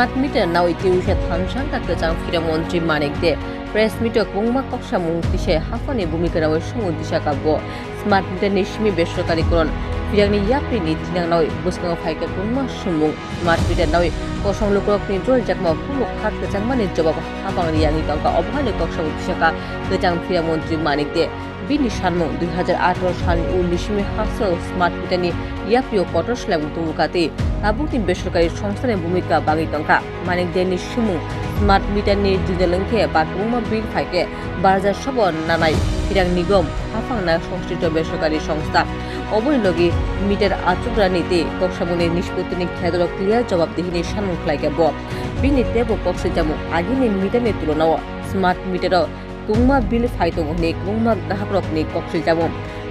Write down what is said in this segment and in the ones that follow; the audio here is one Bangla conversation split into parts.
স্মার্ট মিটার নাও ইতিউসে থানসাং কাকচাং ফিরামন্ত্রী মানিক দে প্রেস মিটক বুংমা কক্সা মুংতিসে হাফানি ভূমিকা নাও সমুদ্দিশা কাব্য স্মার্ট মিটার নিশমি বেসরকারিকরণ ফিরাংনি ইয়াপ্রিনি থিনাংনাও বুসকাং ফাইকা বুংমা সুমুং স্মার্ট মিটার নাও কসং লুকরকনি জল জাকমা ফুমুক কাকচাং মানি জবাব হাফাং রিয়াংনি কাঙ্কা অবহানি কক্সা মুংতিশাকা কচাং ফিরামন্ত্রী মানিক দে bini sanmung 2018 সালের 19 হাসল স্মার্ট মিটারনি ইয়াপ্রিয় কটর স্ল্যাব তুমুকাতে তাবুকনি বেসরকারি সংস্থানের ভূমিকা বাগিতংকা মানিক দেনি সুমুং স্মার্ট মিটারনি জুদেলংকে বাকুমা বিল ফাইকে বাজার সবর নানাই ফিরাং নিগম হাফাংনা সংশ্লিষ্ট বেসরকারি সংস্থা অবৈলগি মিটার আচুগ্রা নীতি কক্সামুনি নিষ্পত্তিনি খেদর ক্লিয়ার জবাবদিহিনী সানমুং ফ্লাইকে ব বিনি দেব কক্সে জামু আগিনি মিটারনি তুলনাও স্মার্ট মিটার কুংমা বিল ফাইতো হনে কুংমা গ্রাহক রকনি কক্সে যাবো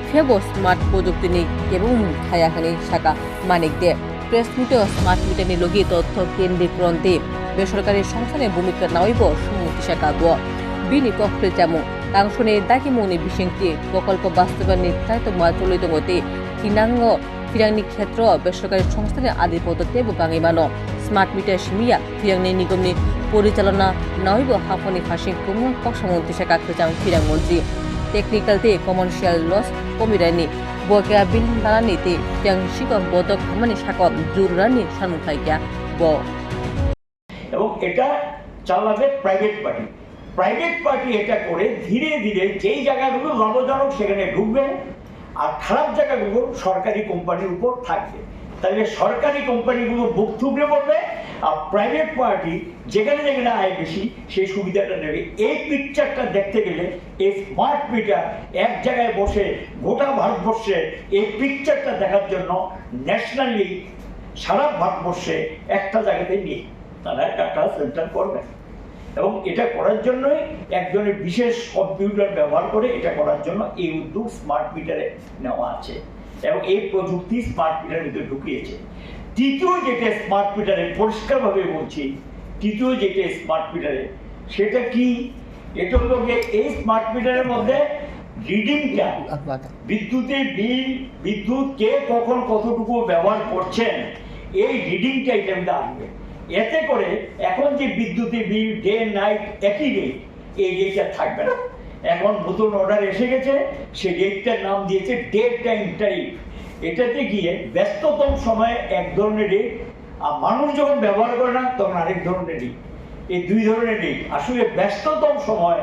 ফেবো স্মার্ট প্রযুক্তি নি এবং খায়াখানি শাখা মানিক দে প্রেস মিটে স্মার্ট মিটারনি লগি তথ্য কেন্দ্রীকরণতে বেসরকারি সংস্থানের ভূমিকা নাওইব সমুদ্র শাখা ব বিনি কক্সে যাবো তাংশনে দাকিমনি বিশেংতি প্রকল্প বাস্তবায়ন নির্ধারিত চলিত মতে থিনাঙ্গ ফিরাংনি ক্ষেত্র বেসরকারি সংস্থানের আধিপত্য বাঙিমানো স্মার্ট মিটার সিমিয়া ফিরাংনি নিগমনি পরিচালনা নয়ব হাফনি ফাঁসি কুমুং কক্সামন্ত্রী শাখা কচাং ফিরাং মন্ত্রী টেকনিক্যালতে কমার্শিয়াল লস কমিরানি বকেয়া বিল নানানিতে ফিরাং শিকক বদক হামানি শাকক জুরানি সানমুখাইকা ব এবং এটা চালাবে প্রাইভেট পার্টি এটা করে ধীরে ধীরে যেই জায়গাগুলো লাভজনক সেখানে ঢুকবে আর খারাপ জায়গাগুলো সরকারি কোম্পানির উপর থাকবে তাহলে সরকারি কোম্পানিগুলো বুক থুবড়ে পড়বে আর প্রাইভেট পার্টি যেখানে যেখানে আয় বেশি সেই সুবিধাটা নেবে এই পিকচারটা দেখতে গেলে এই স্মার্ট মিটার এক জায়গায় বসে গোটা ভারতবর্ষে এই পিকচারটা দেখার জন্য ন্যাশনালি সারা ভারতবর্ষে একটা জায়গাতে নিয়ে তারা একটা সেন্টার করবে এবং এটা করার জন্যই একজনের বিশেষ কম্পিউটার ব্যবহার করে এটা করার জন্য এই উদ্যোগ স্মার্ট মিটারে নেওয়া আছে এবং এই প্রযুক্তি স্মার্ট মিটারের ভিতরে ঢুকিয়েছে তৃতীয় যেটা স্মার্ট মিটারে পরিষ্কারভাবে বলছি তৃতীয় যেটা স্মার্ট মিটারে সেটা কি এটা হলো এই স্মার্ট মিটারের মধ্যে রিডিংটা বিদ্যুতের বিল বিদ্যুৎ কে কখন কতটুকু ব্যবহার করছেন এই রিডিংটা এটা আসবে এতে করে এখন যে বিদ্যুতের বিল ডে নাইট একই রেট এই রেটটা থাকবে না এখন নতুন অর্ডার এসে গেছে সেই রেটটার নাম দিয়েছে ডে টাইম টাইপ এটাতে গিয়ে ব্যস্ততম সময়ে এক ধরনের রেট আর মানুষ যখন ব্যবহার করে না তখন আরেক ধরনের রেট এই দুই ধরনের রেট আসলে ব্যস্ততম সময়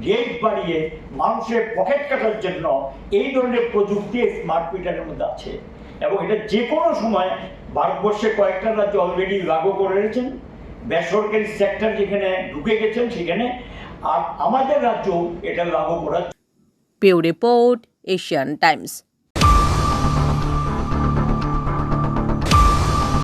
রেট বাড়িয়ে মানুষের পকেট কাটার জন্য এই ধরনের প্রযুক্তি স্মার্ট মিটারের মধ্যে আছে এবং এটা যে কোনো সময় ভারতবর্ষে কয়েকটা রাজ্য অলরেডি লাগু করে রেখেছেন বেসরকারি সেক্টর যেখানে ঢুকে গেছেন সেখানে আর আমাদের রাজ্য এটা লাগু করা পেউ রিপোর্ট এশিয়ান টাইমস।